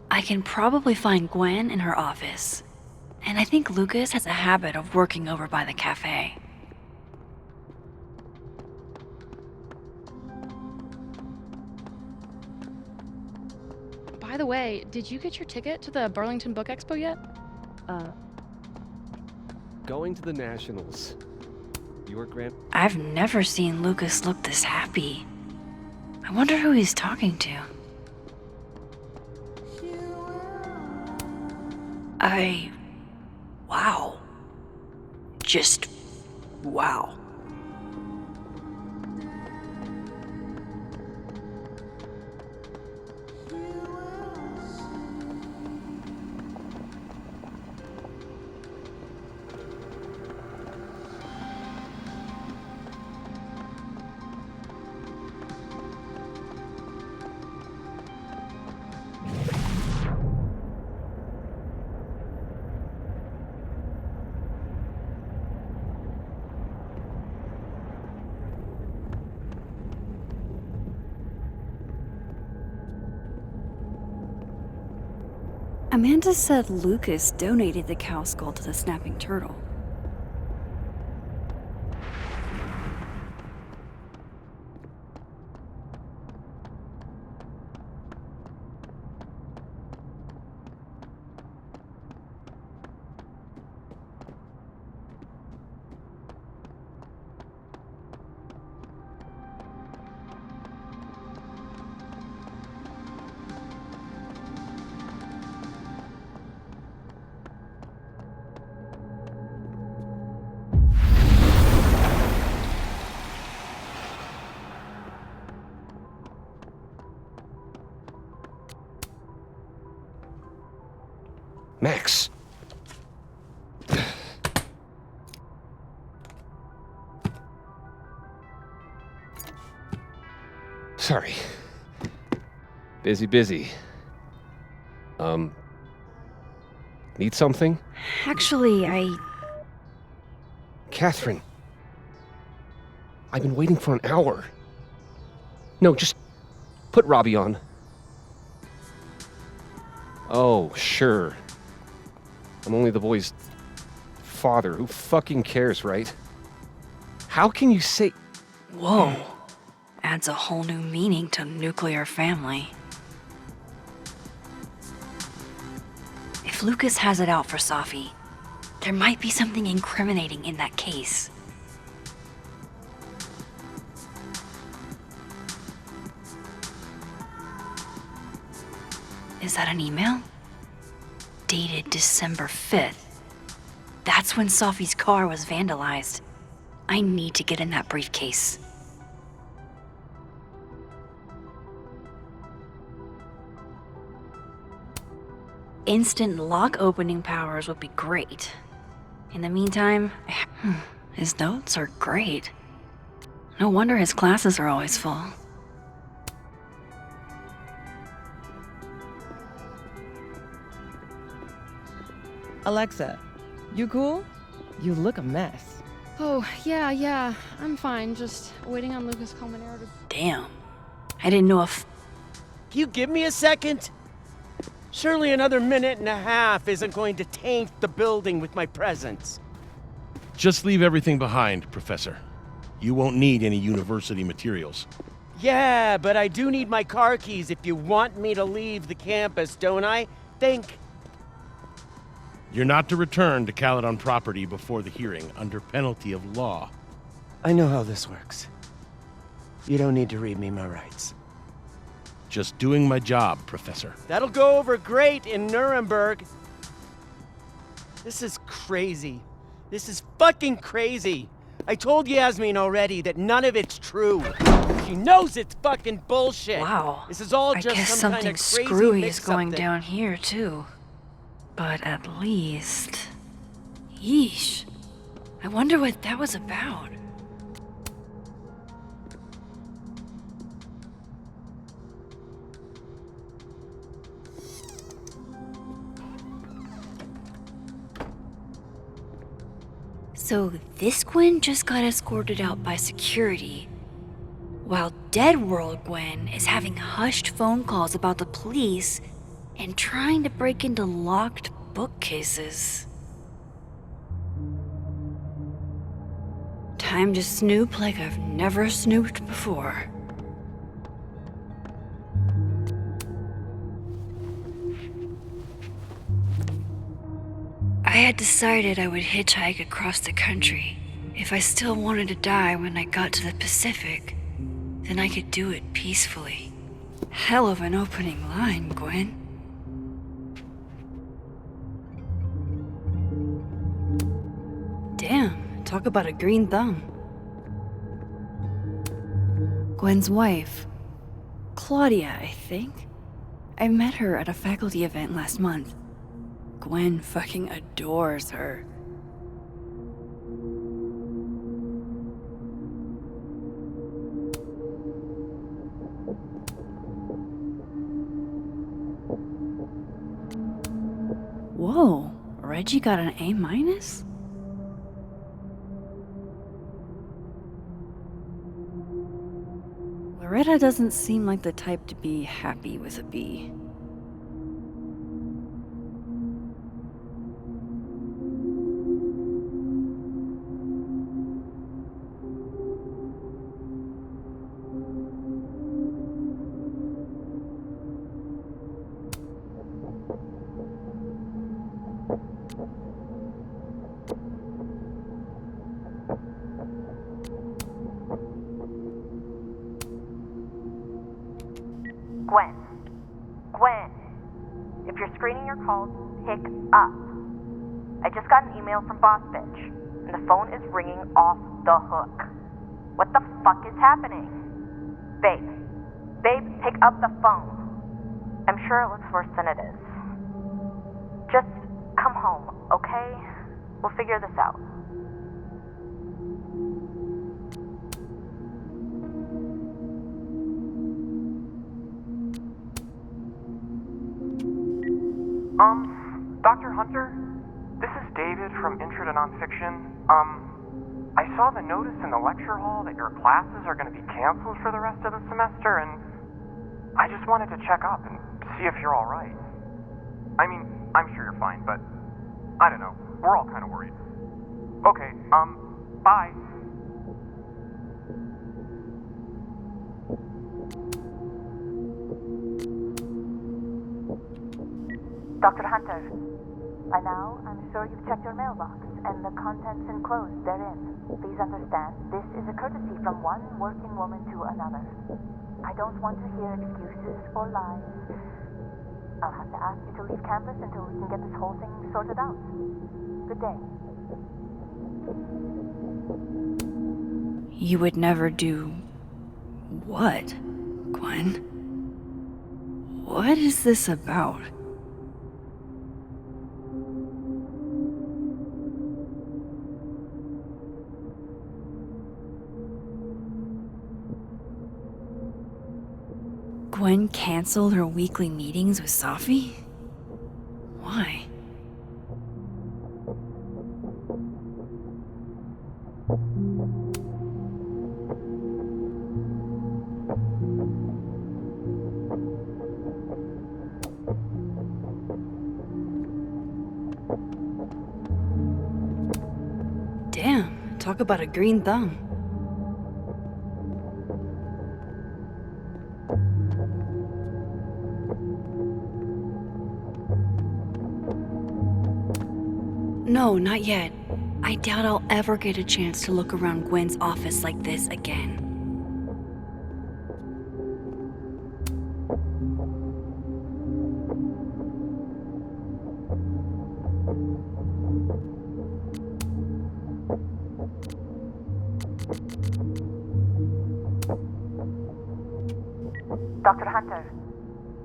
I can probably find Gwen in her office. And I think Lucas has a habit of working over by the cafe. By the way, did you get your ticket to the Burlington Book Expo yet? Going to the Nationals. Your grand... I've never seen Lucas look this happy. I wonder who he's talking to. Wow. Just wow. Amanda said Lucas donated the cow skull to the snapping turtle. Max! Sorry. Busy. Need something? Actually, Catherine. I've been waiting for an hour. No, just put Robbie on. Oh, sure. I'm only the boy's father. Who fucking cares, right? How can you say... Whoa. Adds a whole new meaning to nuclear family. If Lucas has it out for Safi, there might be something incriminating in that case. Is that an email? Dated December 5th. That's when Safi's car was vandalized. I need to get in that briefcase. Instant lock opening powers would be great. In the meantime, his notes are great. No wonder his classes are always full. Alexa, you cool? You look a mess. Oh, yeah, I'm fine. Just waiting on Lucas Colmenero to... Damn. I didn't know if... You give me a second? Surely another minute and a half isn't going to taint the building with my presence. Just leave everything behind, Professor. You won't need any university materials. Yeah, but I do need my car keys if you want me to leave the campus, don't I? Think. You're not to return to Caledon property before the hearing, under penalty of law. I know how this works. You don't need to read me my rights. Just doing my job, Professor. That'll go over great in Nuremberg. This is crazy. This is fucking crazy. I told Yasmin already that none of it's true. She knows it's fucking bullshit. Wow. This is all I just guess some kind something of crazy screwy is mix-up going that- down here, too. But at least... Yeesh. I wonder what that was about. So this Gwen just got escorted out by security, while dead world Gwen is having hushed phone calls about the police and trying to break into locked bookcases. Time to snoop like I've never snooped before. I had decided I would hitchhike across the country. If I still wanted to die when I got to the Pacific, then I could do it peacefully. Hell of an opening line, Gwen. Damn, talk about a green thumb. Gwen's wife, Claudia, I think. I met her at a faculty event last month. Gwen fucking adores her. Whoa, Reggie got an A-? Loretta doesn't seem like the type to be happy with a B. Gwen. Gwen. If you're screening your calls, pick up. I just got an email from Boss Bitch, and the phone is ringing off the hook. What the fuck is happening? Babe. Babe, pick up the phone. I'm sure it looks worse than it is. Just come home, okay? We'll figure this out. Dr. Hunter? This is David from Intro to Nonfiction. I saw the notice in the lecture hall that your classes are going to be canceled for the rest of the semester, and I just wanted to check up and see if you're all right. I mean, I'm sure you're fine, but I don't know. We're all kind of worried. Okay, bye. Dr. Hunter, by now, I'm sure you've checked your mailbox and the contents enclosed therein. Please understand, this is a courtesy from one working woman to another. I don't want to hear excuses or lies. I'll have to ask you to leave campus until we can get this whole thing sorted out. Good day. You would never do... what, Gwen? What is this about? Gwen canceled her weekly meetings with Safi? Why? Damn, talk about a green thumb. No, not yet. I doubt I'll ever get a chance to look around Gwen's office like this again. Dr. Hunter,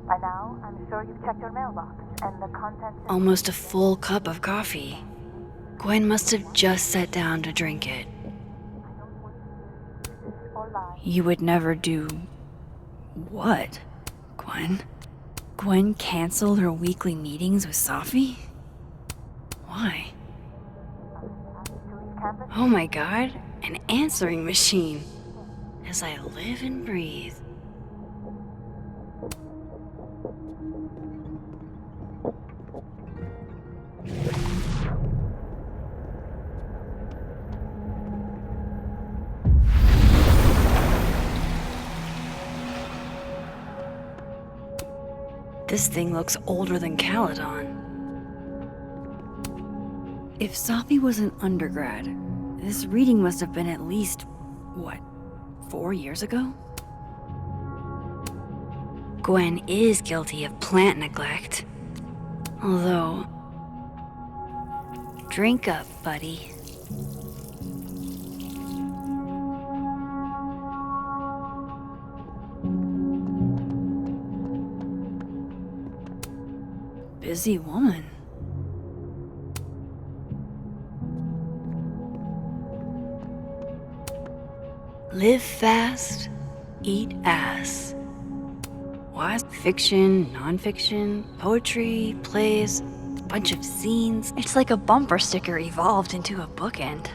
by now, I'm sure you've checked your mailbox and the contents... Almost a full cup of coffee. Gwen must have just sat down to drink it. You would never do... what, Gwen? Gwen canceled her weekly meetings with Safi? Why? Oh my god, an answering machine. as I live and breathe. This thing looks older than Caledon. If Safi was an undergrad, this reading must have been at least, what, 4 years ago? Gwen is guilty of plant neglect. Although... Drink up, buddy. Busy woman. Live fast, eat ass. Why? Fiction, nonfiction, poetry, plays, a bunch of zines. It's like a bumper sticker evolved into a bookend.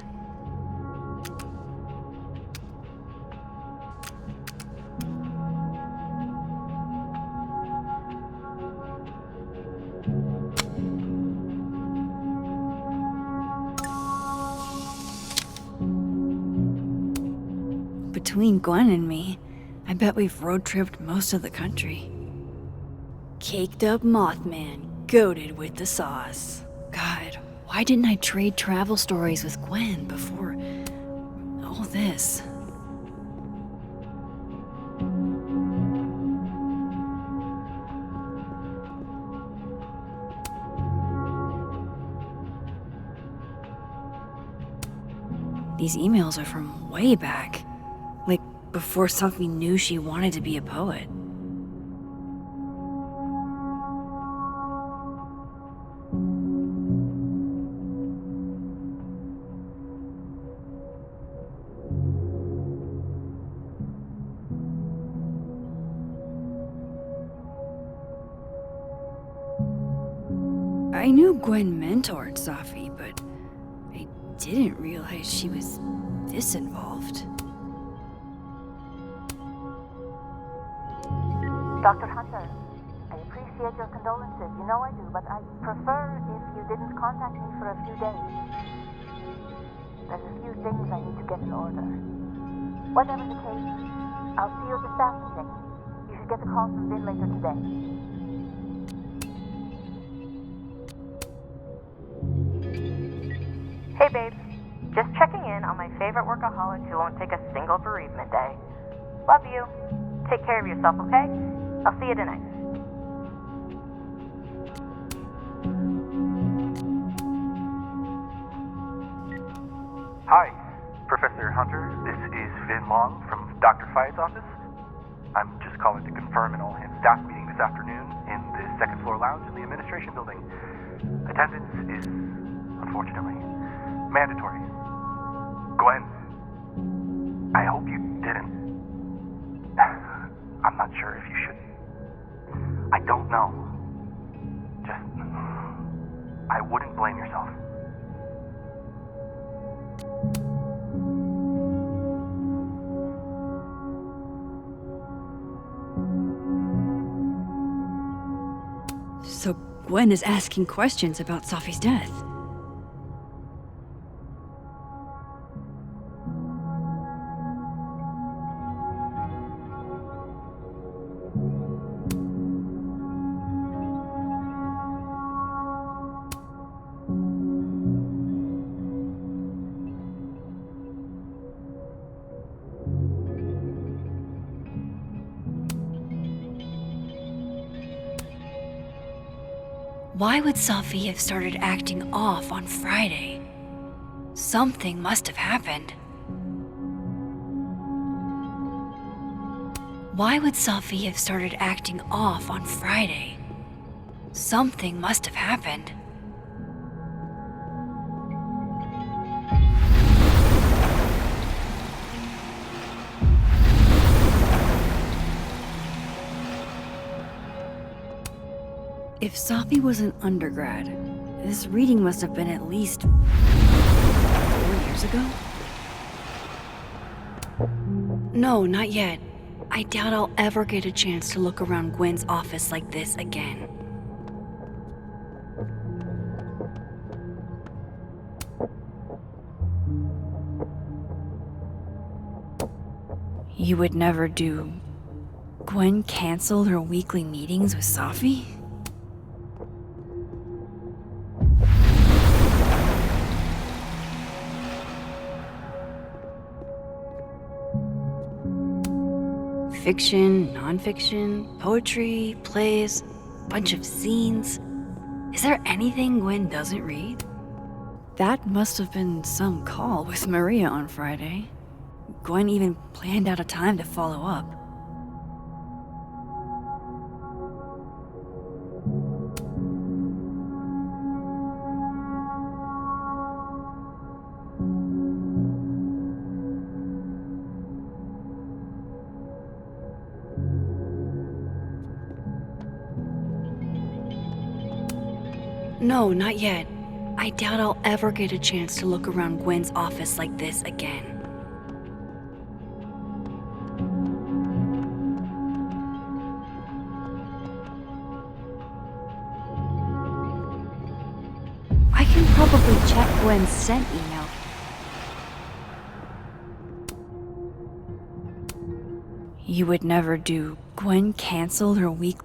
Between Gwen and me, I bet we've road-tripped most of the country. Caked up Mothman, goated with the sauce. God, why didn't I trade travel stories with Gwen before all this? These emails are from way back. Like, before Safi knew she wanted to be a poet. I knew Gwen mentored Safi, but I didn't realize she was this involved. Dr. Hunter, I appreciate your condolences. You know I do, but I'd prefer if you didn't contact me for a few days. There's a few things I need to get in order. Whatever the case, I'll see you at the staff meeting. You should get the call from Vin later today. Hey babe, just checking in on my favorite workaholic who won't take a single bereavement day. Love you. Take care of yourself, okay? I'll see you tonight. Hi, Professor Hunter. This is Vin Long from Dr. Fayed's office. I'm just calling to confirm an all-hands staff meeting this afternoon in the second floor lounge in the administration building. Attendance is, unfortunately, mandatory. Gwen, I hope you didn't. I'm not sure if you should. I don't know. Just, I wouldn't blame yourself. So Gwen is asking questions about Safi's death. Why would Safi have started acting off on Friday? Something must have happened. Why would Safi have started acting off on Friday? Something must have happened. If Safi was an undergrad, this reading must have been at least 4 years ago? No, not yet. I doubt I'll ever get a chance to look around Gwen's office like this again. You would never do... Gwen canceled her weekly meetings with Safi? Fiction, nonfiction, poetry, plays, bunch of zines. Is there anything Gwen doesn't read? That must have been some call with Maria on Friday. Gwen even planned out a time to follow up. No, not yet. I doubt I'll ever get a chance to look around Gwen's office like this again. I can probably check Gwen's sent email. You would never do... Gwen canceled her week...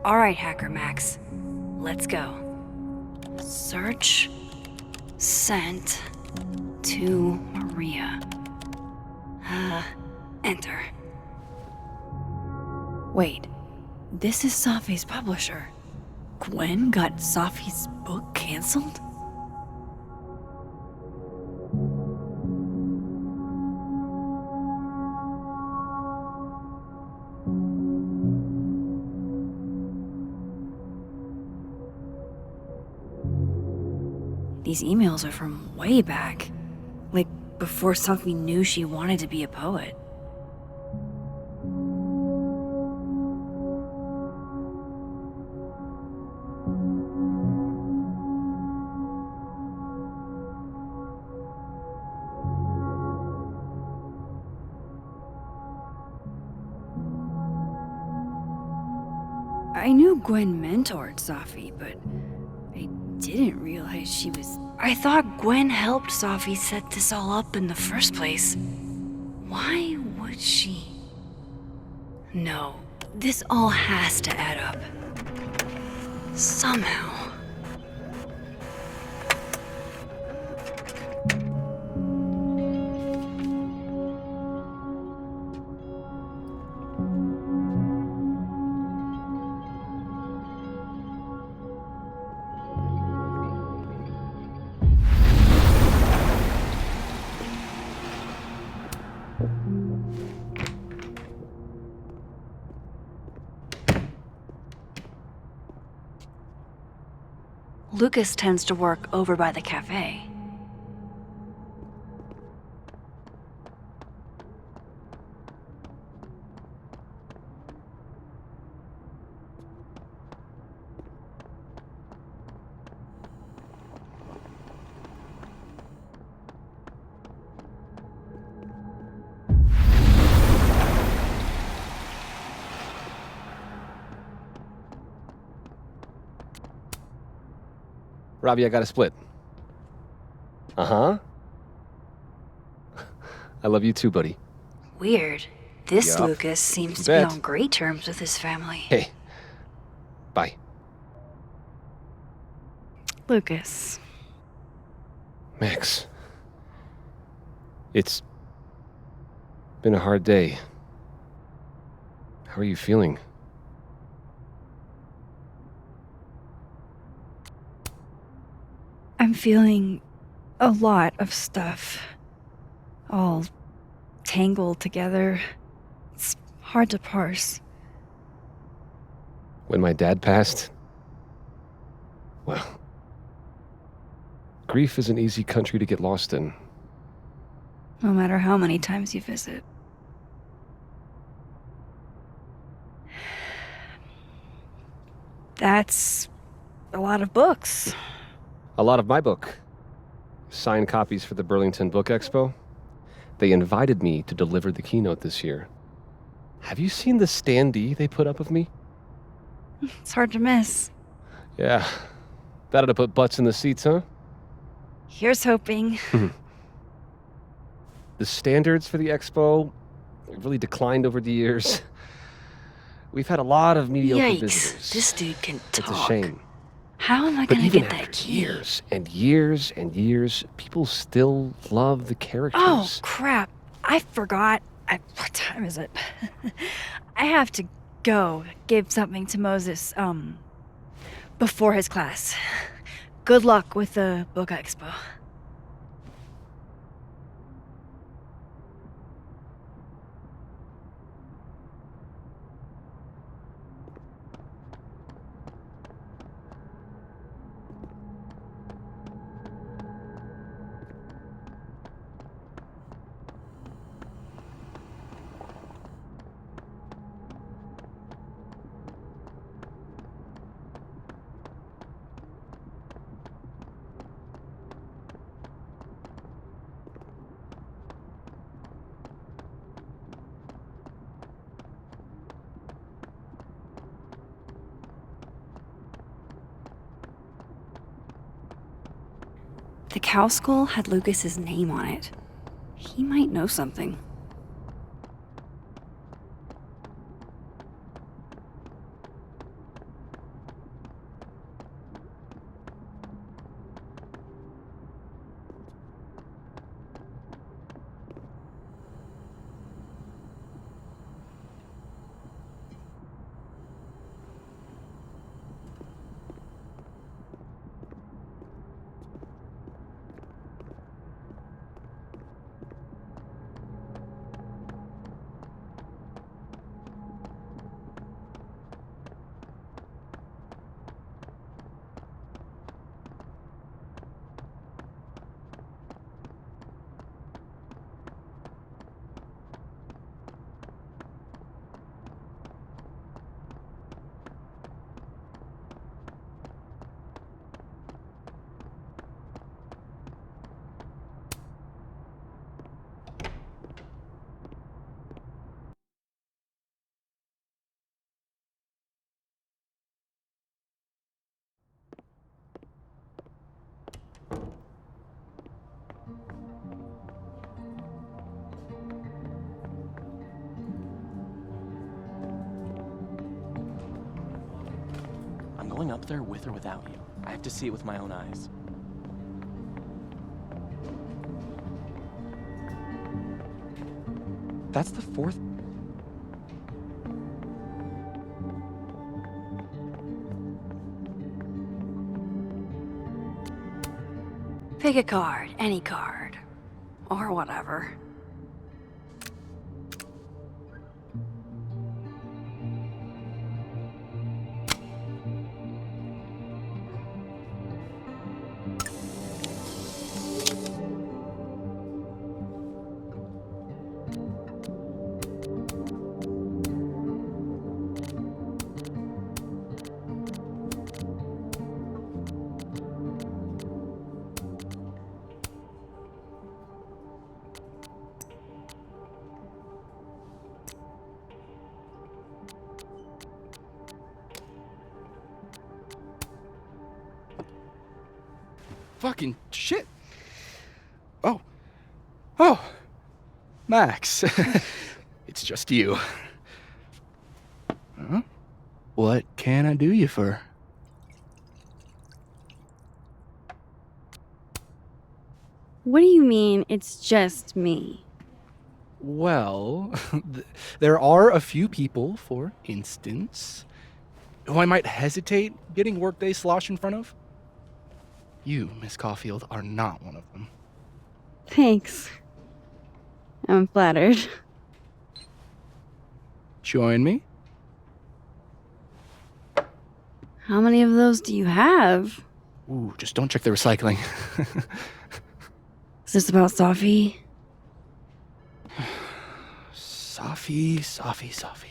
Alright, Hacker Max. Let's go. Search... sent... to Maria. Enter. Wait. This is Safi's publisher. Gwen got Safi's book canceled? These emails are from way back. Like, before Safi knew she wanted to be a poet. I knew Gwen mentored Safi, but I didn't realize she was... I thought Gwen helped Safi set this all up in the first place. Why would she? No, this all has to add up. Somehow. Lucas tends to work over by the cafe. Robbie, I got a split. Uh-huh. I love you too, buddy. Weird. This Yup. Lucas seems You to be bet. on great terms with his family. Hey. Bye. Lucas. Max. It's been a hard day. How are you feeling? I'm feeling a lot of stuff. All tangled together. It's hard to parse. When my dad passed, well, grief is an easy country to get lost in. No matter how many times you visit. That's a lot of books. A lot of my book. Signed copies for the Burlington Book Expo. They invited me to deliver the keynote this year. Have you seen the standee they put up of me? It's hard to miss. Yeah. That'd have put butts in the seats, huh? Here's hoping. The standards for the expo really declined over the years. We've had a lot of mediocre Yikes, visitors. this dude can talk. It's a shame. How am I But gonna even get that after key? years and years and years, people still love the characters. Oh, crap. I forgot. What time is it? I have to go give something to Moses, before his class. Good luck with the book expo. The cow skull had Lucas's name on it. He might know something. I'm going up there with or without you. I have to see it with my own eyes. That's the fourth. Pick a card, any card. Or whatever. Fucking shit. Oh, Max. It's just you. Huh? What can I do you for? What do you mean, it's just me? Well, there are a few people, for instance, who I might hesitate getting workday slosh in front of. You, Miss Caulfield, are not one of them. Thanks. I'm flattered. Join me? How many of those do you have? Ooh, just don't check the recycling. Is this about Safi? Safi.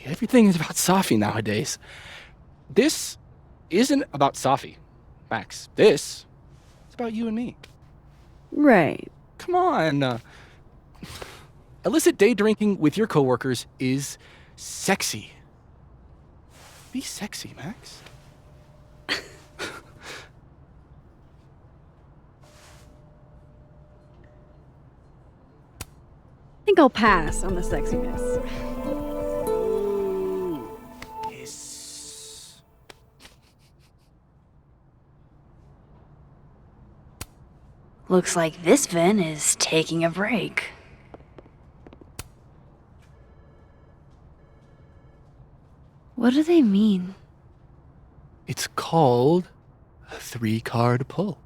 Everything is about Safi nowadays. This isn't about Safi, Max. This is about you and me. Right. Come on. Illicit day drinking with your coworkers is sexy. Be sexy, Max. I think I'll pass on the sexiness. Yes. Looks like this Vin is taking a break. What do they mean? It's called a 3-card pull.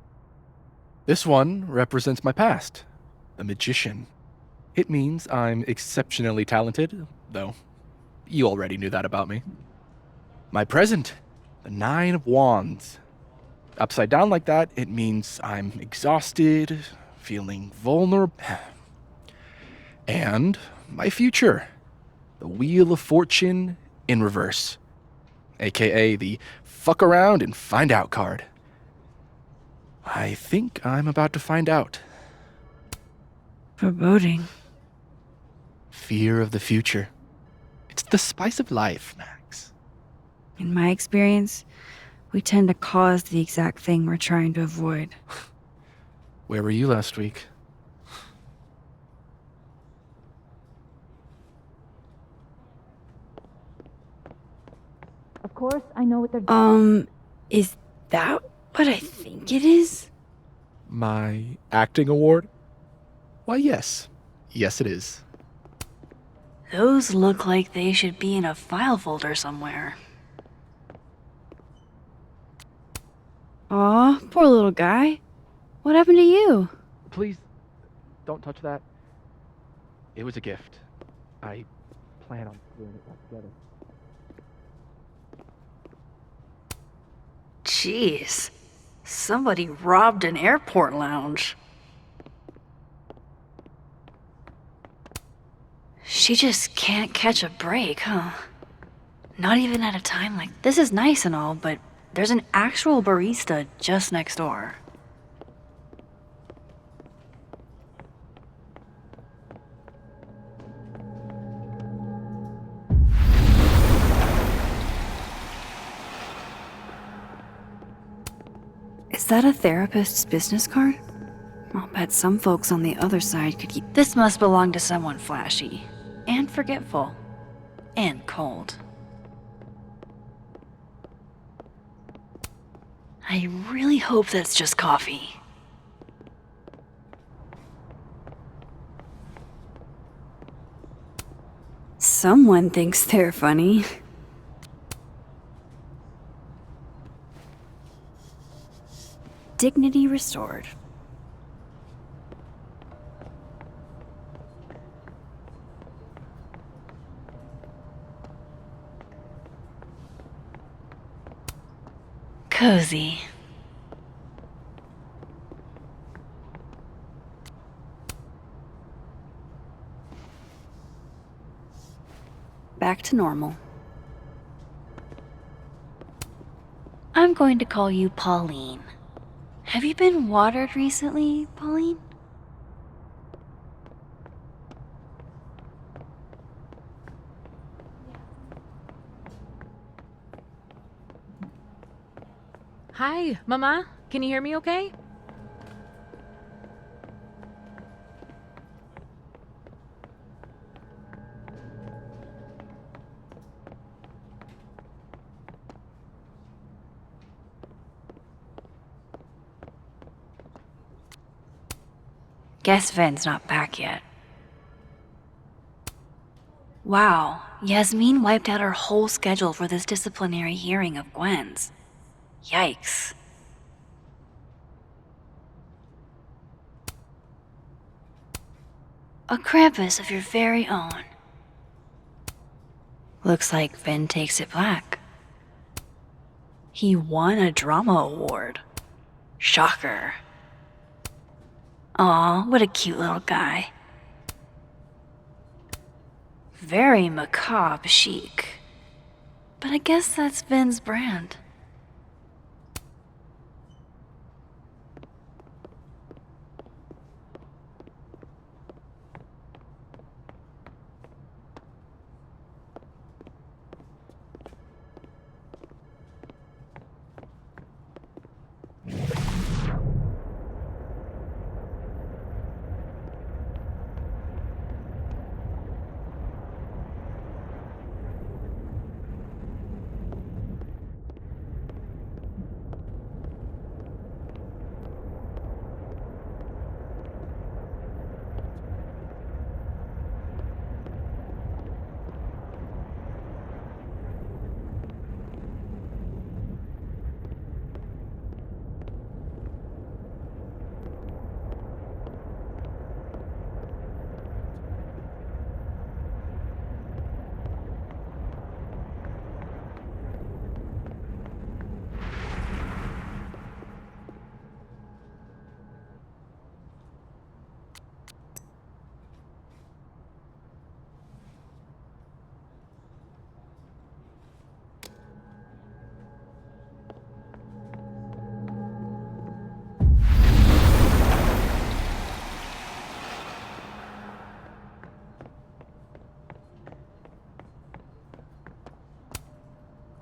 This one represents my past, the magician. It means I'm exceptionally talented, though you already knew that about me. My present, the 9 of Wands. Upside down like that, it means I'm exhausted, feeling vulnerable. And my future, the Wheel of Fortune in reverse, aka the fuck around and find out card. I think I'm about to find out. Foreboding. Fear of the future. It's the spice of life, Max. In my experience, we tend to cause the exact thing we're trying to avoid. Where were you last week? Of course, I know what they're Is that what I think it is? My acting award? Why, yes. Yes, it is. Those look like they should be in a file folder somewhere. Aw, poor little guy. What happened to you? Please, don't touch that. It was a gift. I plan on gluing it back together. Jeez. Somebody robbed an airport lounge. She just can't catch a break, huh? Not even at a time like this. Is nice and all, but there's an actual barista just next door. Is that a therapist's business card? I'll bet some folks on the other side could keep. This must belong to someone flashy, and forgetful, and cold. I really hope that's just coffee. Someone thinks they're funny. Dignity restored. Cozy. Back to normal. I'm going to call you Pauline. Have you been watered recently, Pauline? Hi, Mama. Can you hear me okay? Guess Ven's not back yet. Wow, Yasmin wiped out her whole schedule for this disciplinary hearing of Gwen's. Yikes. A Krampus of your very own. Looks like Ven takes it back. He won a drama award. Shocker. Aw, what a cute little guy. Very macabre chic. But I guess that's Vin's brand.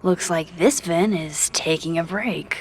Looks like this Vin is taking a break.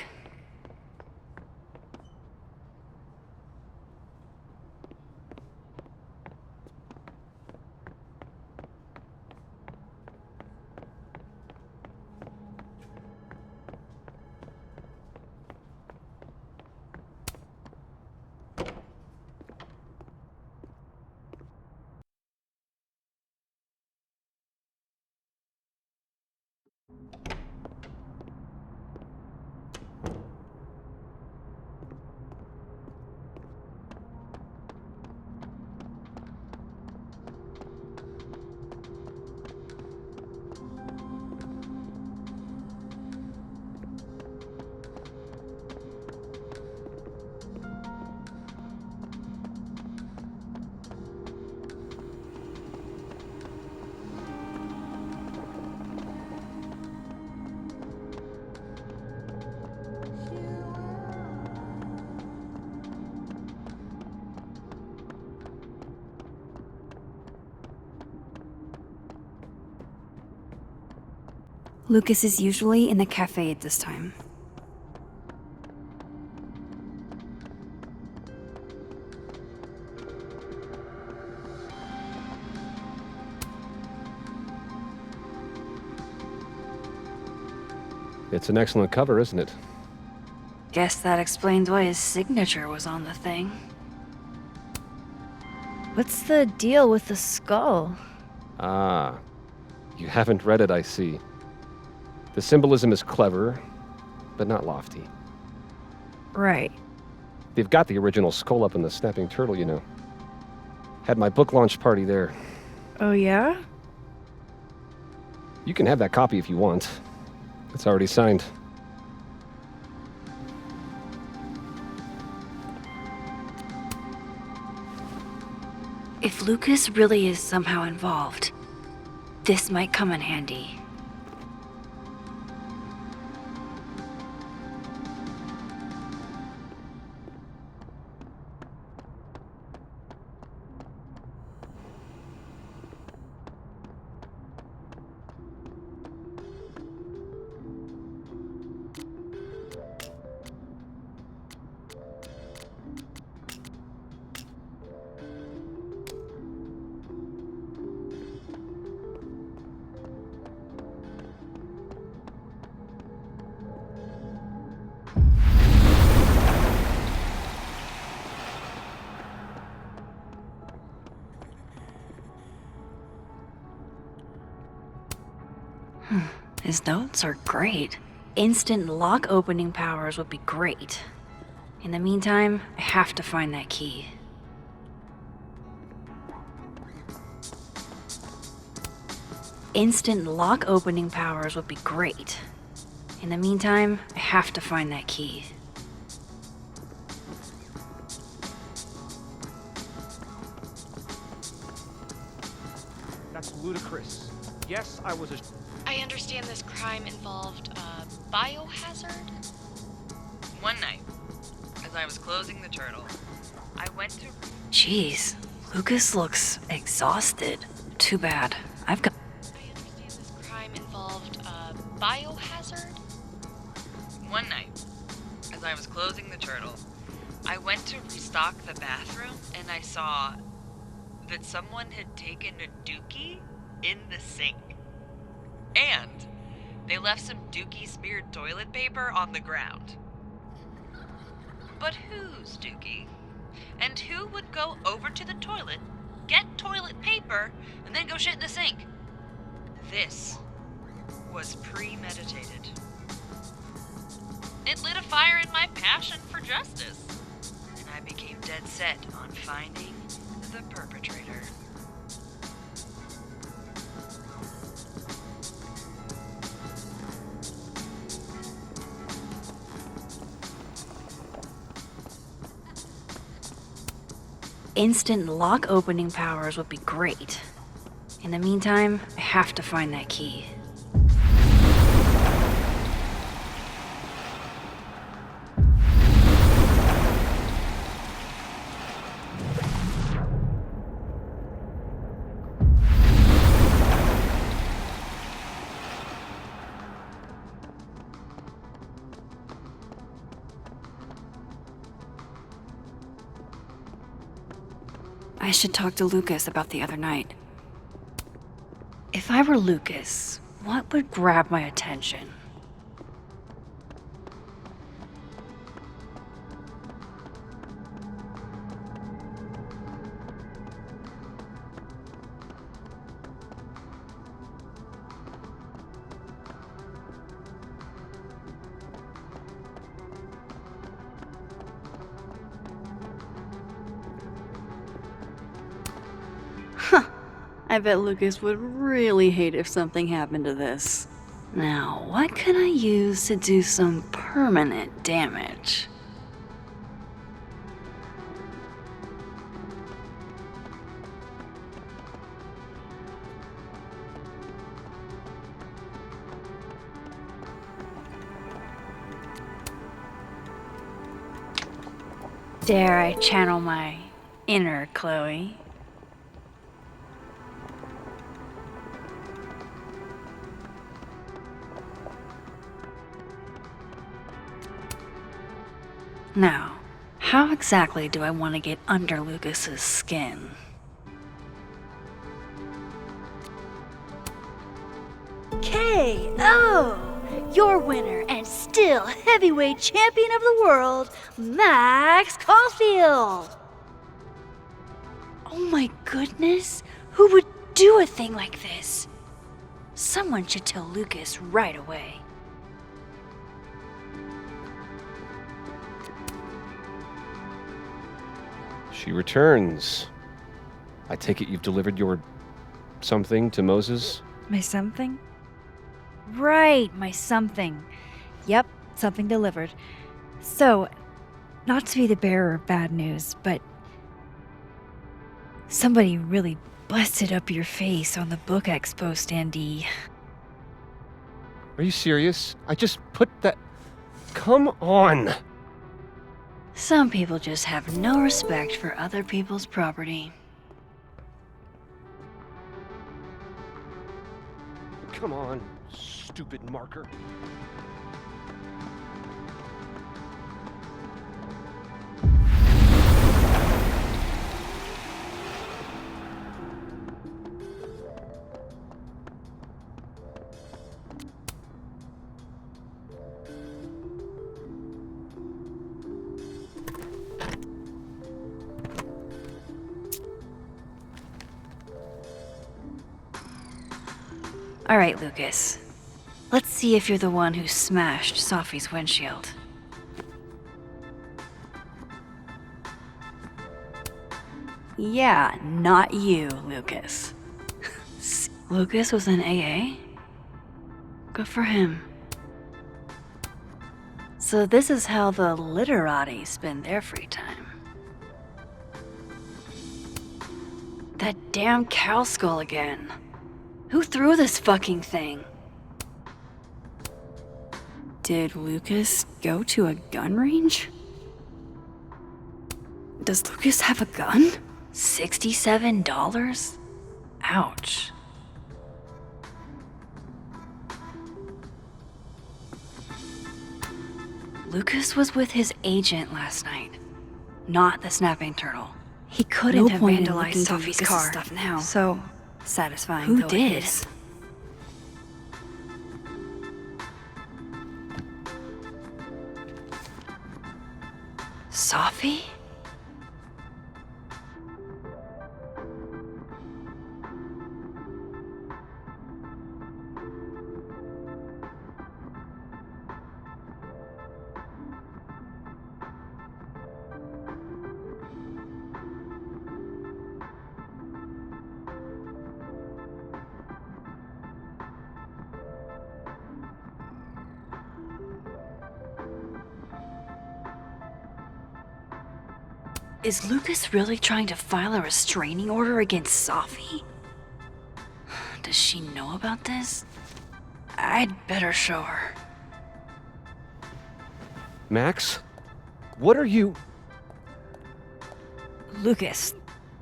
Lucas is usually in the cafe at this time. It's an excellent cover, isn't it? Guess that explains why his signature was on the thing. What's the deal with the skull? Ah, you haven't read it, I see. The symbolism is clever, but not lofty. Right. They've got the original skull up in the Snapping Turtle, you know. Had my book launch party there. Oh yeah? You can have that copy if you want. It's already signed. If Lucas really is somehow involved, this might come in handy. His notes are great. Instant lock opening powers would be great. In the meantime, I have to find that key. Instant lock opening powers would be great. In the meantime, I have to find that key. ludicrous. Yes, I was a... I understand this crime involved a biohazard? One night, as I was closing the turtle, I went to... Jeez, Lucas looks exhausted. Too bad. I've got... I understand this crime involved a biohazard? One night, as I was closing the turtle, I went to restock the bathroom and I saw that someone had taken a dookie in the sink. And they left some dookie smeared toilet paper on the ground. But whose dookie? And who would go over to the toilet, get toilet paper, and then go shit in the sink? This was premeditated. It lit a fire in my passion for justice, and I became dead set on finding the perpetrator. Instant lock opening powers would be great. In the meantime, I have to find that key. I should talk to Lucas about the other night. If I were Lucas, what would grab my attention? I bet Lucas would really hate if something happened to this. Now, what can I use to do some permanent damage? Dare I channel my inner Chloe? Now, how exactly do I want to get under Lucas's skin? KO! Your winner and still heavyweight champion of the world, Max Caulfield! Oh my goodness, who would do a thing like this? Someone should tell Lucas right away. She returns. I take it you've delivered your something to Moses? My something? Right, my something. Yep, something delivered. So, not to be the bearer of bad news, but somebody really busted up your face on the book expo standee. Are you serious? I just put that... Come on! Some people just have no respect for other people's property. Come on, stupid marker. All right, Lucas. Let's see if you're the one who smashed Safi's windshield. Yeah, not you, Lucas. Lucas was in AA? Good for him. So this is how the literati spend their free time. That damn cow skull again. Who threw this fucking thing? Did Lucas go to a gun range? Does Lucas have a gun? $67? Ouch. Lucas was with his agent last night, not the snapping turtle. He couldn't have vandalized Safi's car. Stuff now. So satisfying. Who did? Safi? Is Lucas really trying to file a restraining order against Safi? Does she know about this? I'd better show her. Max? What are you... Lucas,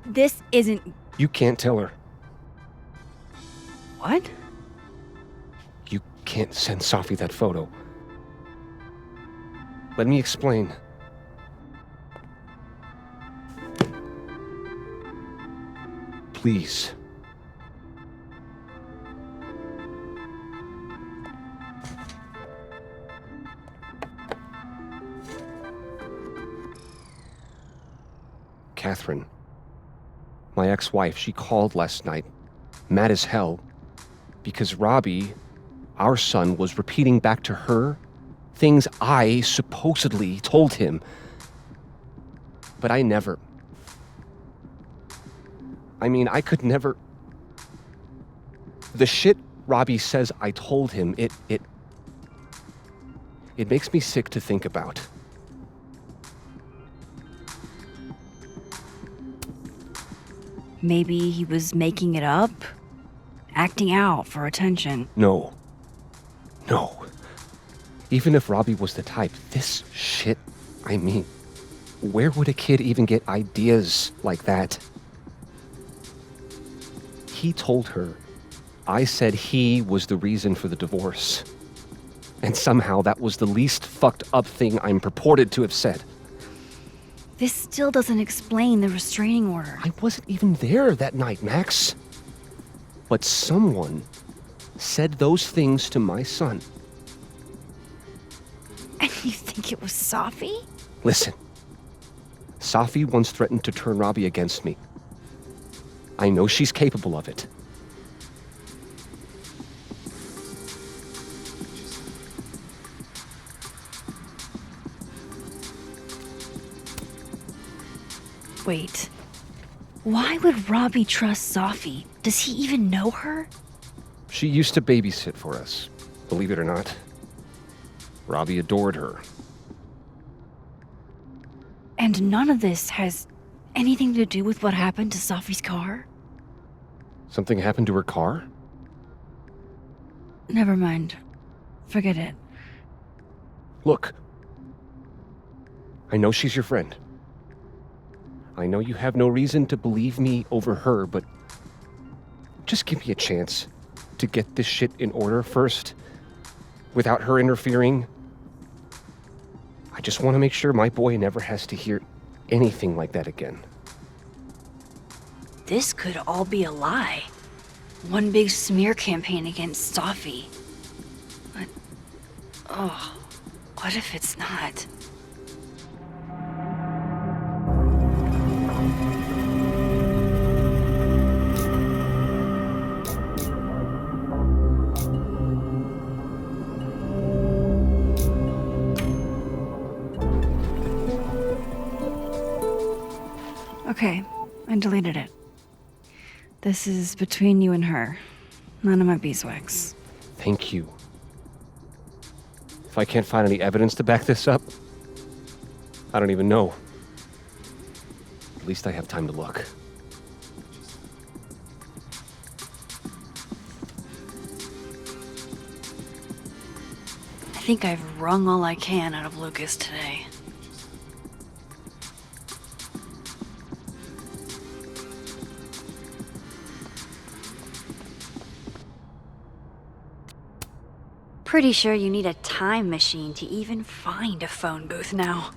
this isn't... You can't tell her. What? You can't send Safi that photo. Let me explain. Please. Catherine, my ex-wife, she called last night, mad as hell, because Robbie, our son, was repeating back to her things I supposedly told him. But I never... I could never... The shit Robbie says I told him, it makes me sick to think about. Maybe he was making it up? Acting out for attention? No. Even if Robbie was the type, this shit, where would a kid even get ideas like that? He told her I said he was the reason for the divorce. And somehow that was the least fucked up thing I'm purported to have said. This still doesn't explain the restraining order. I wasn't even there that night, Max. But someone said those things to my son. And you think it was Safi? Listen. Safi once threatened to turn Robbie against me. I know she's capable of it. Wait. Why would Robbie trust Safi? Does he even know her? She used to babysit for us, believe it or not. Robbie adored her. And none of this has anything to do with what happened to Safi's car? Something happened to her car? Never mind. Forget it. Look. I know she's your friend. I know you have no reason to believe me over her, but just give me a chance to get this shit in order first, without her interfering. I just want to make sure my boy never has to hear anything like that again. This could all be a lie. One big smear campaign against Safi. But, what if it's not? Okay, I deleted it. This is between you and her. None of my beeswax. Thank you. If I can't find any evidence to back this up, I don't even know. At least I have time to look. think I've wrung all I can out of Lucas today. Pretty sure you need a time machine to even find a phone booth now.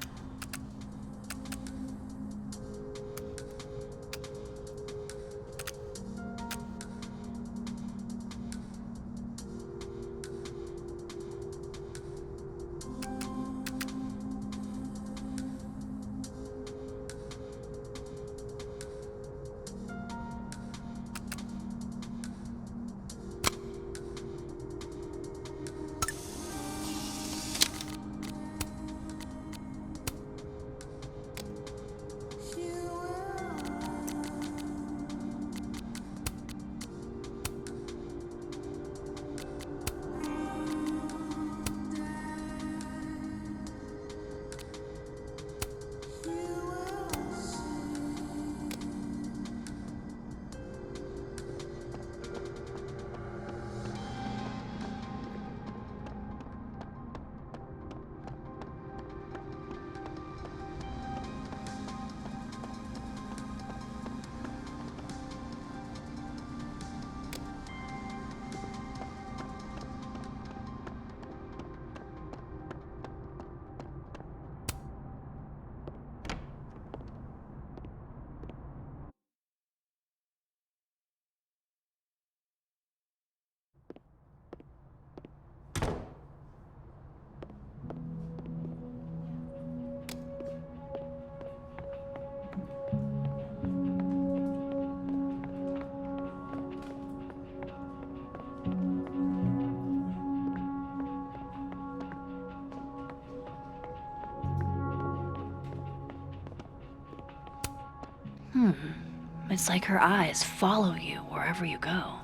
It's like her eyes follow you wherever you go.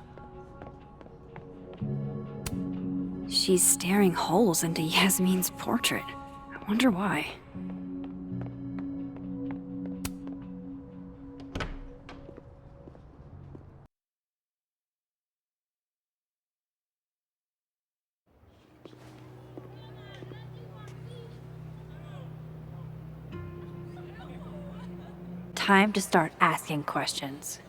She's staring holes into Yasmin's portrait. I wonder why. Time to start asking questions.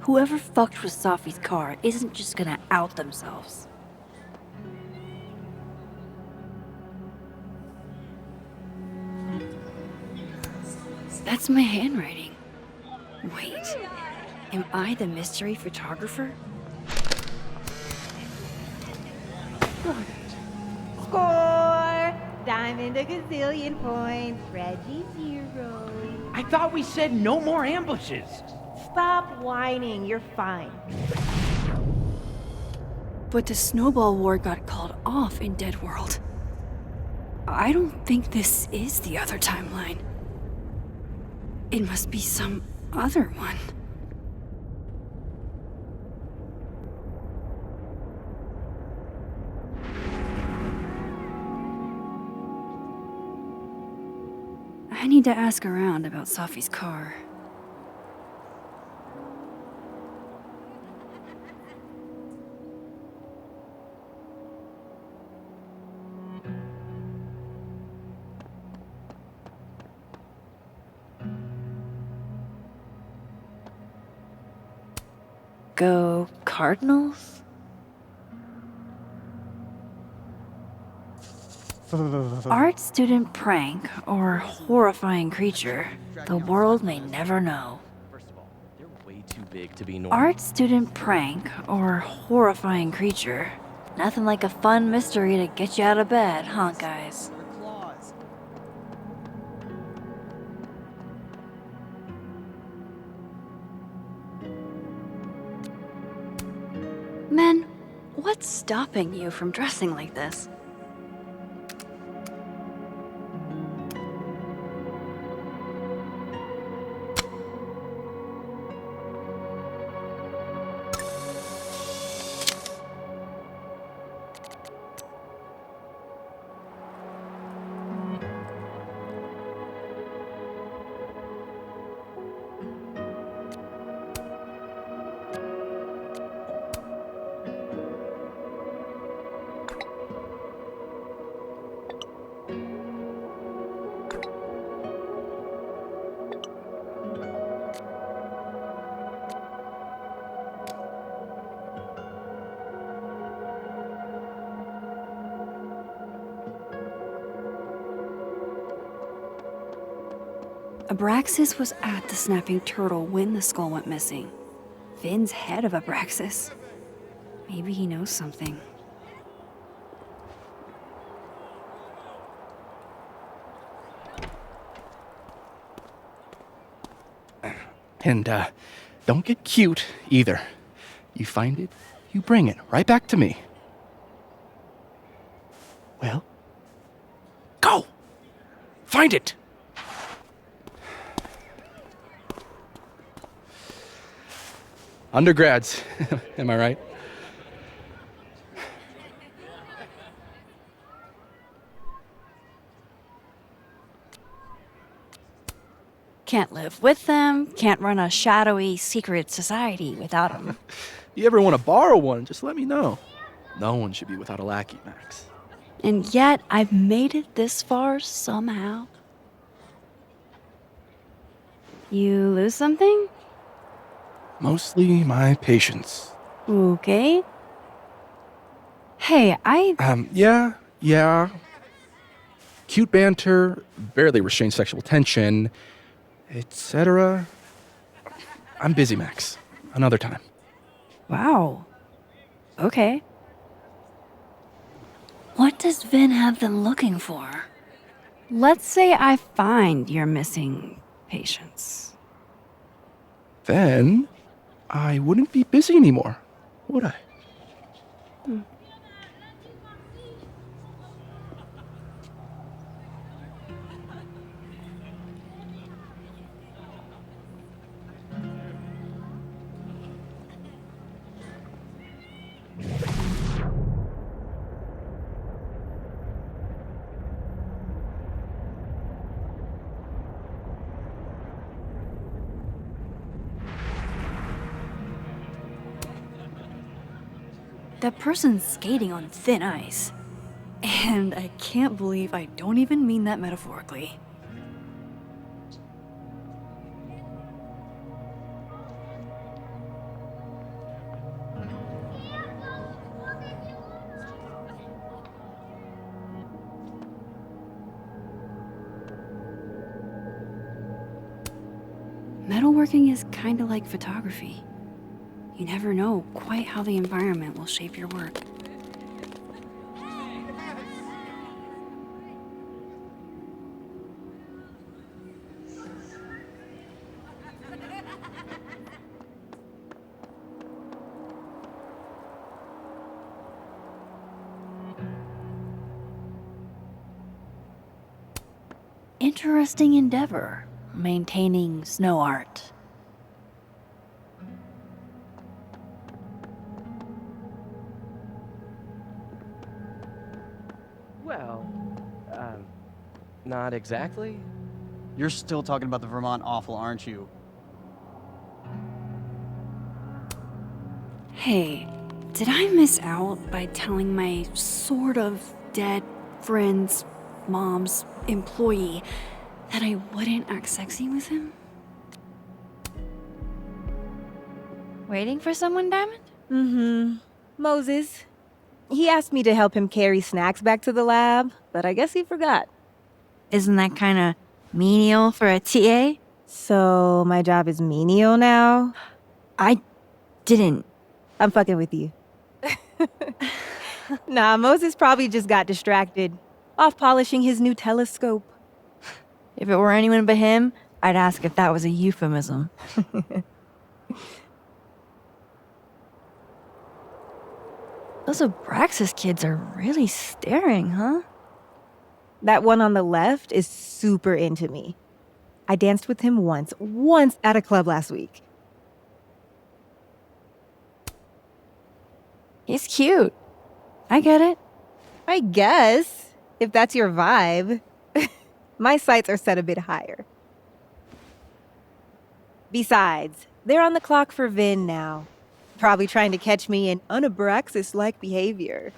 Whoever fucked with Safi's car isn't just gonna out themselves. That's my handwriting. Wait, am I the mystery photographer? Score! Diamond a gazillion points. Reggie 0. I thought we said no more ambushes. Stop whining. You're fine. But the snowball war got called off in Dead World. I don't think this is the other timeline. It must be some other one. I need to ask around about Safi's car. Go Cardinals? Art student prank or horrifying creature, the world may never know. First of all, they're way too big to be normal. Art student prank or horrifying creature. Nothing like a fun mystery to get you out of bed, huh, guys? Men, what's stopping you from dressing like this? Abraxas was at the snapping turtle when the skull went missing. Vin's head of Abraxas. Maybe he knows something. And, don't get cute either. You find it, you bring it right back to me. Well, go! Find it! Undergrads, am I right? Can't live with them, can't run a shadowy secret society without them. You ever want to borrow one, just let me know. No one should be without a lackey, Max. And yet, I've made it this far somehow. You lose something? Mostly my patience. Okay. Hey, Yeah. Cute banter, barely restrained sexual tension, etc. I'm busy, Max. Another time. Wow. Okay. What does Vin have them looking for? Let's say I find your missing patients. Then I wouldn't be busy anymore, would I? That person's skating on thin ice. And I can't believe I don't even mean that metaphorically. Metalworking is kind of like photography. You never know quite how the environment will shape your work. Interesting endeavor, maintaining snow art. Well, not exactly. You're still talking about the Vermont awful, aren't you? Hey, did I miss out by telling my sort of dead friend's mom's employee that I wouldn't act sexy with him? Waiting for someone, Diamond? Mm-hmm. Moses. He asked me to help him carry snacks back to the lab, but I guess he forgot. Isn't that kind of menial for a TA? So my job is menial now? I didn't. I'm fucking with you. Nah, Moses probably just got distracted. Off polishing his new telescope. If it were anyone but him, I'd ask if that was a euphemism. Those Abraxas kids are really staring, huh? That one on the left is super into me. I danced with him once at a club last week. He's cute. I get it. I guess, if that's your vibe. My sights are set a bit higher. Besides, they're on the clock for Vin now. Probably trying to catch me in unabraxas-like behavior.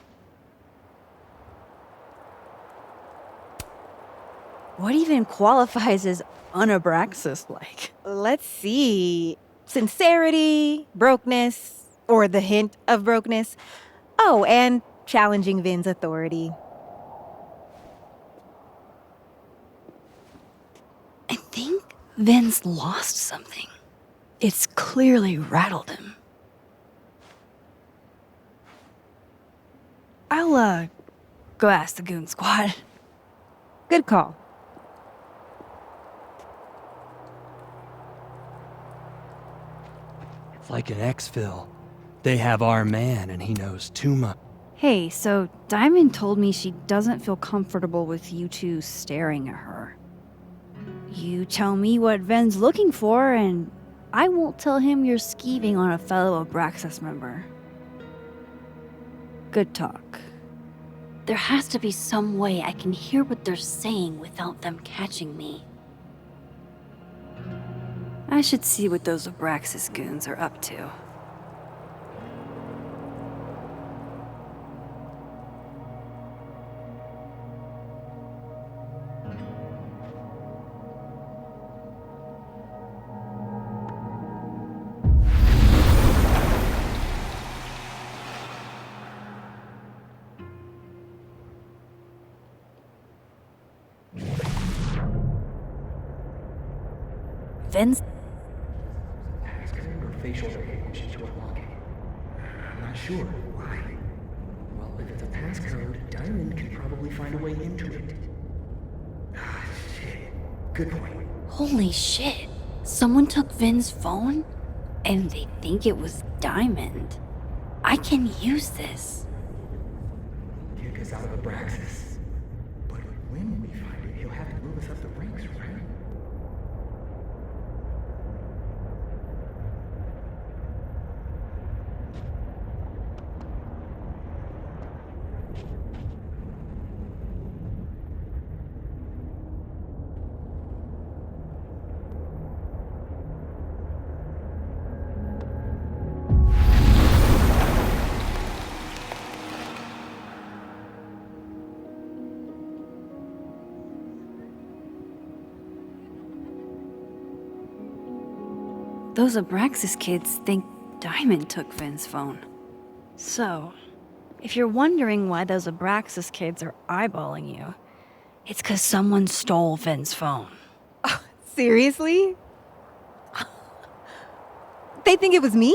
What even qualifies as unabraxas-like? Let's see. Sincerity, brokenness, or the hint of brokenness. Oh, and challenging Vin's authority. I think Vin's lost something. It's clearly rattled him. I'll, go ask the goon squad. Good call. It's like an exfil. They have our man, and he knows too much. Hey, so Diamond told me she doesn't feel comfortable with you two staring at her. You tell me what Ven's looking for, and I won't tell him you're skeeving on a fellow Abraxas member. Good talk. There has to be some way I can hear what they're saying without them catching me. I should see what those Abraxas goons are up to. Vin's passcode or facial recognition to unlock it. I'm not sure. Why? Well, if it's a passcode, Diamond can probably find a way into it. Ah, shit. Good point. Holy shit. Someone took Vin's phone? And they think it was Diamond. I can use this. Kick us out of Abraxas. But when we find it, he'll have to move us up the ranks, right? Those Abraxas kids think Diamond took Vin's phone. So, if you're wondering why those Abraxas kids are eyeballing you, it's 'cause someone stole Vin's phone. Seriously? They think it was me?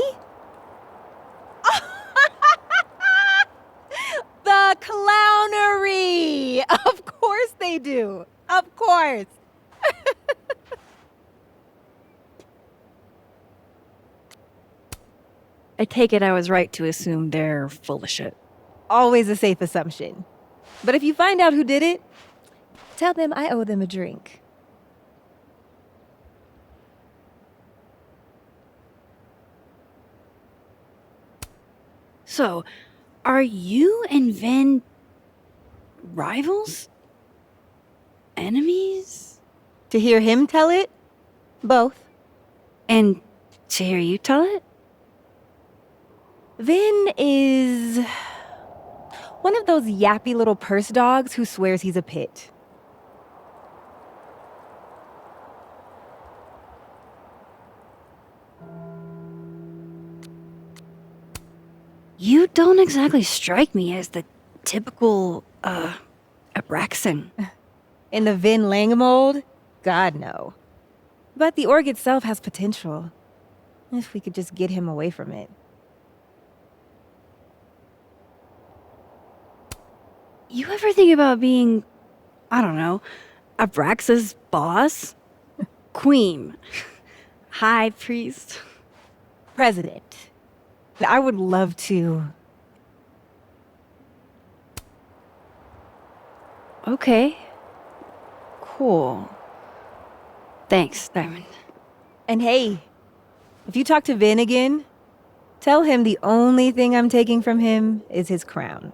The clownery! Of course they do. Of course. I take it I was right to assume they're full of shit. Always a safe assumption. But if you find out who did it, tell them I owe them a drink. So, are you and Vin rivals? Enemies? To hear him tell it? Both. And to hear you tell it? Vin is one of those yappy little purse dogs who swears he's a pit. You don't exactly strike me as the typical, Abraxan. In the Vin Lang mold? God, no. But the org itself has potential. If we could just get him away from it. You ever think about being, I don't know, Abraxa's boss? Queen? High priest? President. I would love to. Okay. Cool. Thanks, Diamond. And hey, if you talk to Vin again, tell him the only thing I'm taking from him is his crown.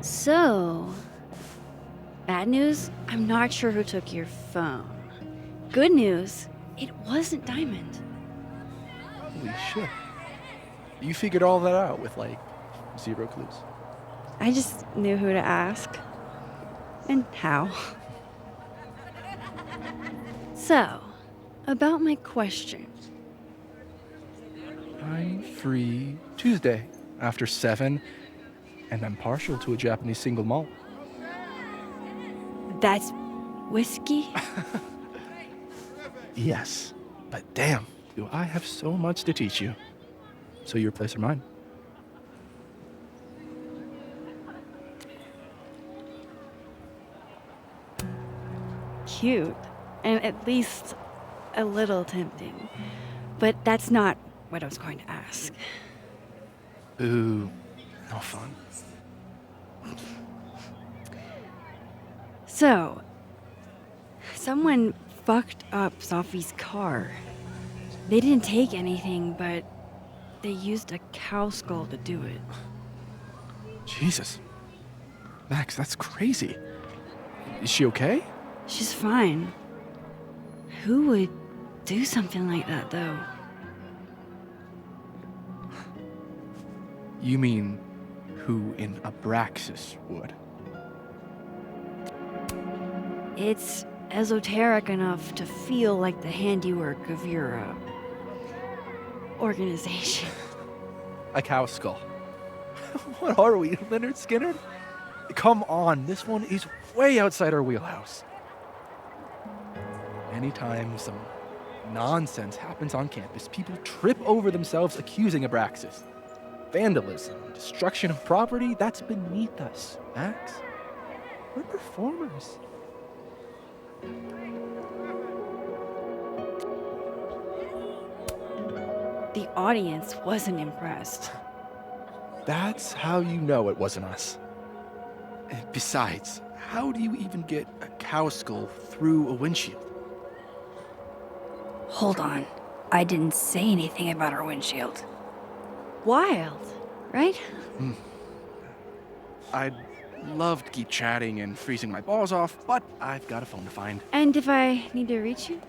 So, bad news, I'm not sure who took your phone. Good news, It wasn't Diamond. Holy shit. You figured all that out with, like, 0 clues. I just knew who to ask. And how. So, about my question. I'm free Tuesday after 7, and I'm partial to a Japanese single malt. That's whiskey? Yes, but damn, do I have so much to teach you. So your place or mine? Cute. And at least a little tempting. But that's not what I was going to ask. Ooh, no fun. So, someone fucked up Safi's car. They didn't take anything, but they used a cow skull to do it. Jesus. Max, that's crazy. Is she okay? She's fine. Who would do something like that, though? You mean who in Abraxas would? It's esoteric enough to feel like the handiwork of your, organization. A cow skull. What are we, Leonard Skinner? Come on, this one is way outside our wheelhouse. Anytime some nonsense happens on campus, people trip over themselves accusing Abraxas. Vandalism, destruction of property, that's beneath us, Max. We're performers. The audience wasn't impressed. That's how you know it wasn't us. And besides, how do you even get a cow skull through a windshield? Hold on. I didn't say anything about our windshield. Wild, right? I'd love to keep chatting and freezing my balls off, but I've got a phone to find. And if I need to reach you?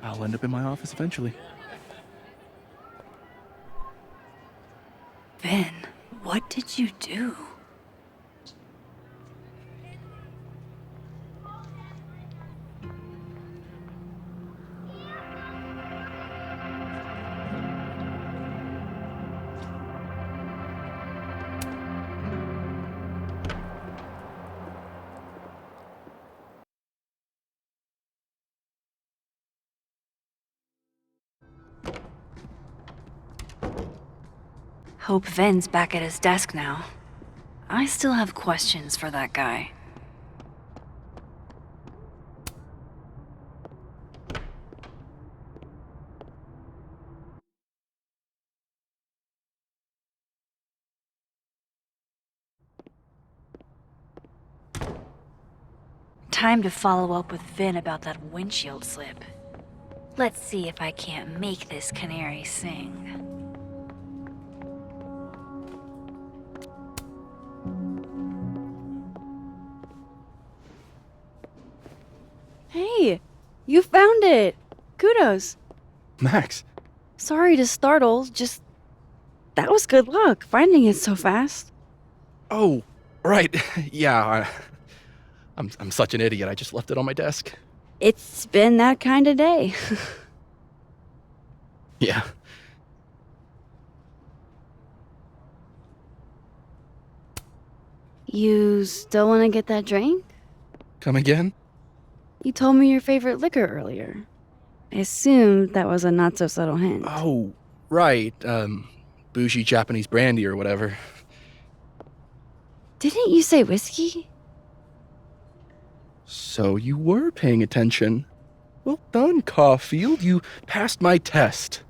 I'll end up in my office eventually. Ben, what did you do? Hope Ven's back at his desk now. I still have questions for that guy. Time to follow up with Vin about that windshield slip. Let's see if I can't make this canary sing. Hey, you found it! Kudos! Max. Sorry to startle, just... That was good luck, finding it so fast. Oh, right. Yeah, I'm such an idiot. I just left it on my desk. It's been that kind of day. Yeah. You still want to get that drink? Come again? You told me your favorite liquor earlier. I assumed that was a not-so-subtle hint. Oh, right. Bougie Japanese brandy or whatever. Didn't you say whiskey? So you were paying attention. Well done, Caulfield. You passed my test.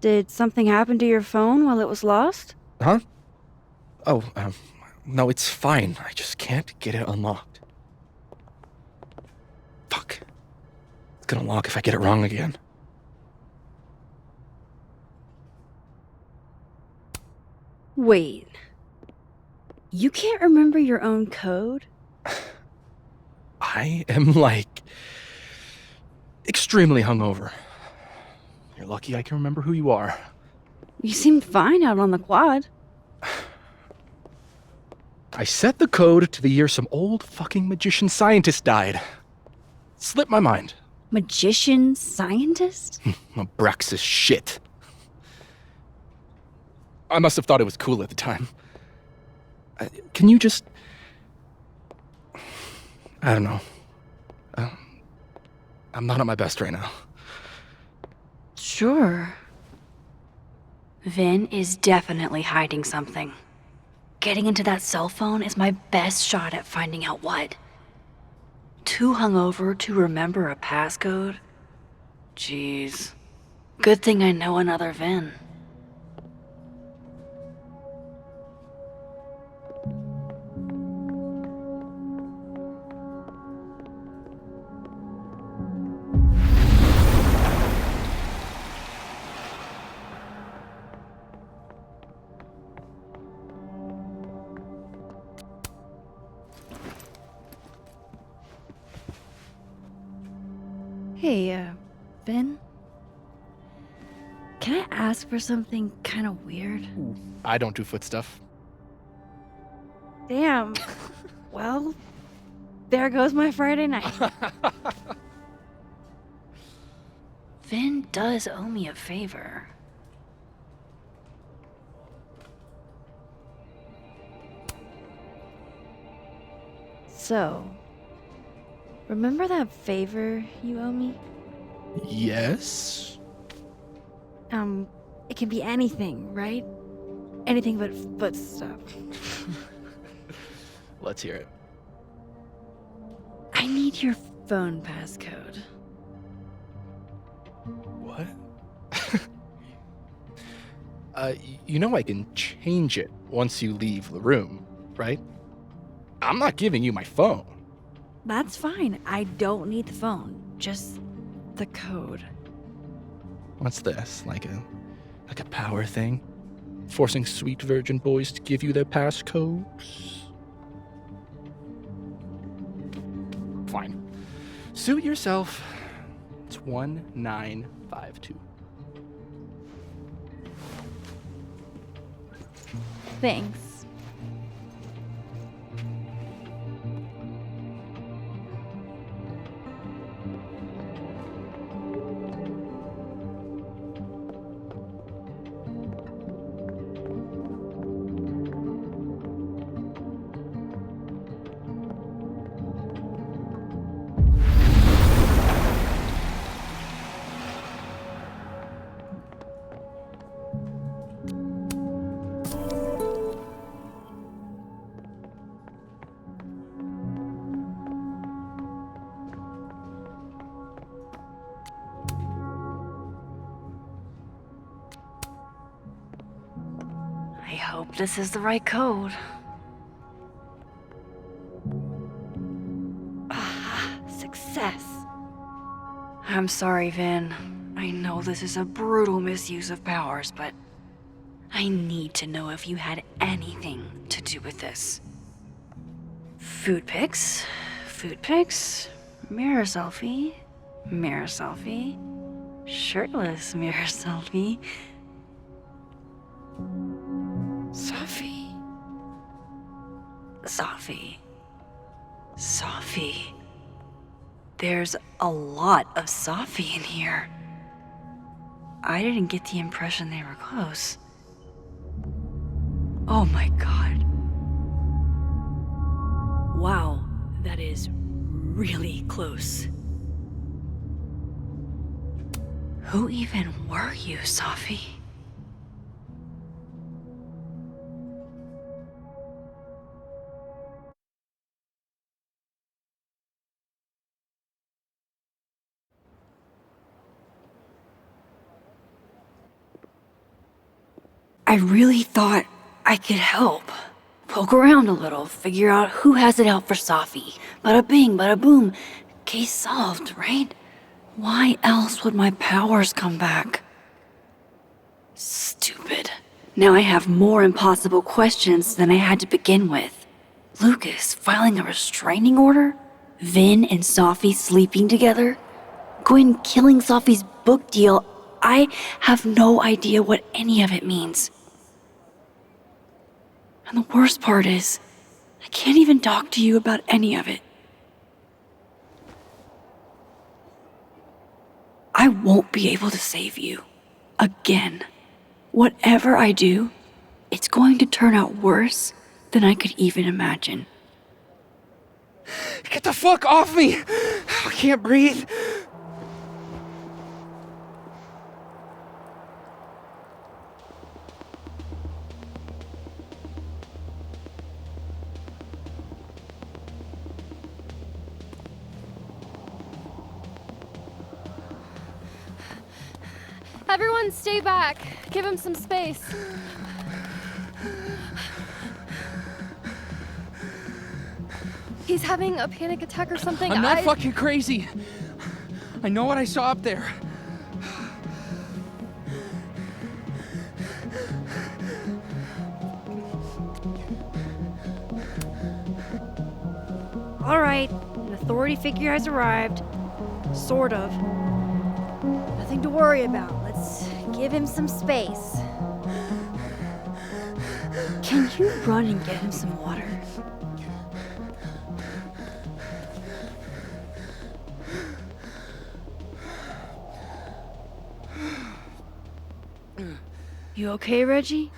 Did something happen to your phone while it was lost? Huh? Oh, no, it's fine. I just can't get it unlocked. Fuck. It's gonna lock if I get it wrong again. Wait. You can't remember your own code? I I am, like, extremely hungover. You're lucky I can remember who you are. You seemed fine out on the quad. I set the code to the year some old fucking magician scientist died. Slipped my mind. Magician scientist? Abraxas shit. I must have thought it was cool at the time. Can you just... I don't know. I'm not at my best right now. Sure. Vin is definitely hiding something. Getting into that cell phone is my best shot at finding out what. Too hungover to remember a passcode? Jeez. Good thing I know another Vin. Hey, Ben? Can I ask for something kind of weird? I don't do foot stuff. Damn. Well, there goes my Friday night. Vin does owe me a favor. So, remember that favor you owe me? Yes? It can be anything, right? Anything but foot stuff. Let's hear it. I need your phone passcode. What? You know I can change it once you leave the room, right? I'm not giving you my phone. That's fine. I don't need the phone. Just the code. What's this? Like a power thing? Forcing sweet virgin boys to give you their passcodes? Fine. Suit yourself. It's 1952. Thanks. I hope this is the right code. Success. I'm sorry, Vin. I know this is a brutal misuse of powers, but I need to know if you had anything to do with this. Food pics, mirror selfie, shirtless mirror selfie. Safi. There's a lot of Safi in here. I didn't get the impression they were close. Oh my god. Wow, that is really close. Who even were you, Safi? I really thought I could help. Poke around a little, figure out who has it out for Safi. Bada bing, bada boom. Case solved, right? Why else would my powers come back? Stupid. Now I have more impossible questions than I had to begin with. Lucas filing a restraining order? Vin and Safi sleeping together? Gwen killing Safi's book deal? I have no idea what any of it means. And the worst part is, I can't even talk to you about any of it. I won't be able to save you. Again. Whatever I do, it's going to turn out worse than I could even imagine. Get the fuck off me! I can't breathe. Everyone stay back. Give him some space. He's having a panic attack or something. I'm not fucking crazy. I know what I saw up there. All right, an authority figure has arrived. Sort of. Nothing to worry about. Let's give him some space. Can you run and get him some water? You okay, Reggie?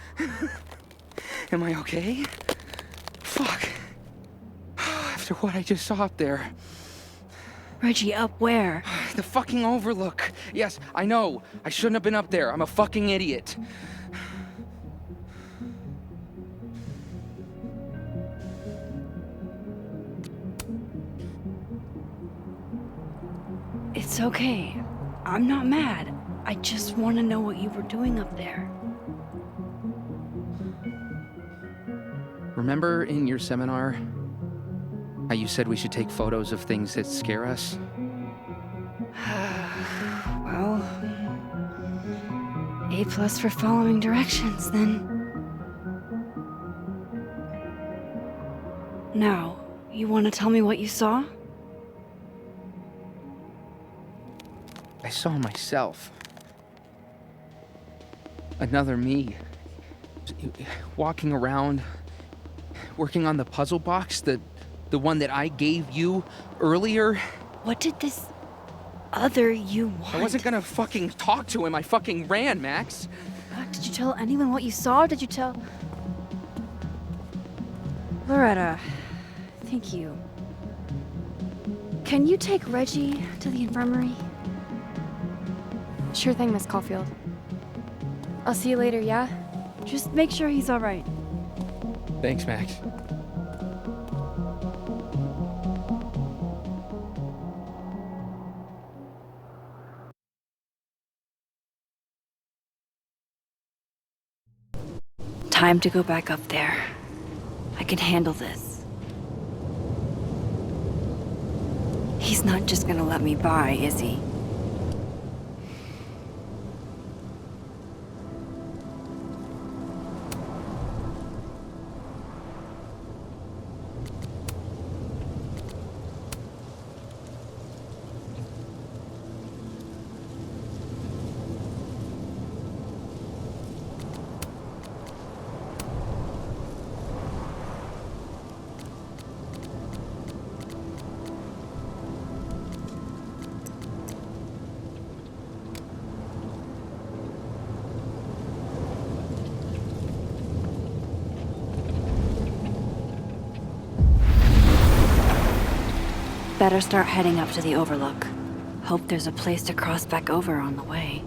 Am I okay? Fuck. After what I just saw up there. Reggie, up where? The fucking overlook. Yes, I know. I shouldn't have been up there. I'm a fucking idiot. It's okay. I'm not mad. I just want to know what you were doing up there. Remember in your seminar how you said we should take photos of things that scare us? Well, A+ for following directions, then. Now, you want to tell me what you saw? I saw myself. Another me. Walking around, working on the puzzle box, the one that I gave you earlier. What did this other you want? I wasn't gonna fucking talk to him. I fucking ran, Max. Did you tell anyone what you saw? Did you tell... Loretta, thank you. Can you take Reggie to the infirmary? Sure thing, Miss Caulfield. I'll see you later, yeah? Just make sure he's all right. Thanks, Max. Time to go back up there. I can handle this. He's not just gonna let me by, is he? Better start heading up to the overlook. Hope there's a place to cross back over on the way.